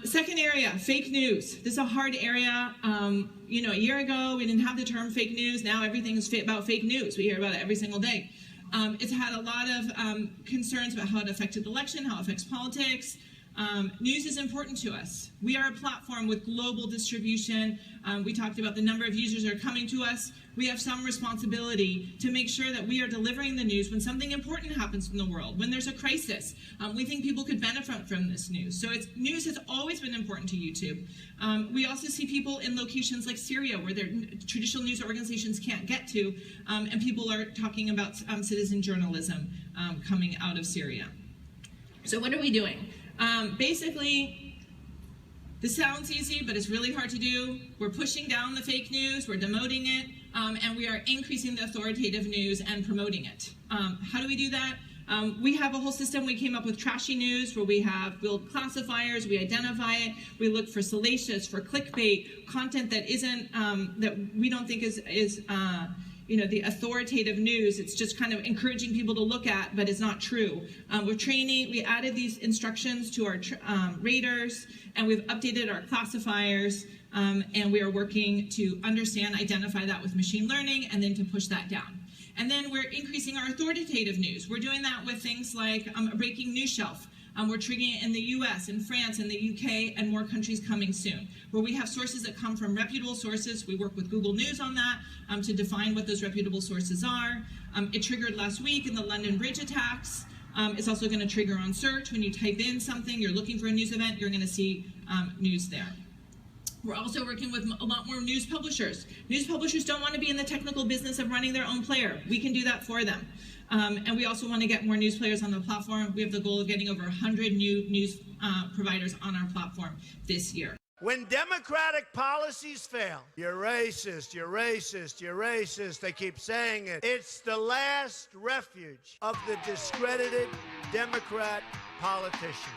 Second area, fake news. This is a hard area. A year ago, we didn't have the term fake news. Now everything is about fake news. We hear about it every single day. It's had a lot of concerns about how it affected the election, how it affects politics. News is important to us. We are a platform with global distribution. We talked about the number of users that are coming to us. We have some responsibility to make sure that we are delivering the news when something important happens in the world, when there's a crisis. We think people could benefit from this news. So news has always been important to YouTube. We also see people in locations like Syria where their traditional news organizations can't get to, and people are talking about citizen journalism coming out of Syria. So what are we doing? Basically, this sounds easy, but it's really hard to do. We're pushing down the fake news, we're demoting it, and we are increasing the authoritative news and promoting it. How do we do that? We have a whole system. We came up with trashy news where we have build classifiers, we identify it, we look for salacious, for clickbait, content that isn't, that we don't think is the authoritative news. It's just kind of encouraging people to look at, but it's not true. We're training, we added these instructions to our raters, and we've updated our classifiers, and we are working to understand, identify that with machine learning, and then to push that down. And then we're increasing our authoritative news. We're doing that with things like a breaking news shelf. We're triggering it in the US, in France, in the UK, and more countries coming soon, where we have sources that come from reputable sources. We work with Google News on that to define what those reputable sources are. It triggered last week in the London Bridge attacks. It's also going to trigger on search. When you type in something, you're looking for a news event, you're going to see news there. We're also working with a lot more news publishers. News publishers don't want to be in the technical business of running their own player. We can do that for them. And we also want to get more news players on the platform. We have the goal of getting over 100 new news providers on our platform this year. When democratic policies fail, you're racist, you're racist, you're racist, they keep saying it. It's the last refuge of the discredited Democrat politician.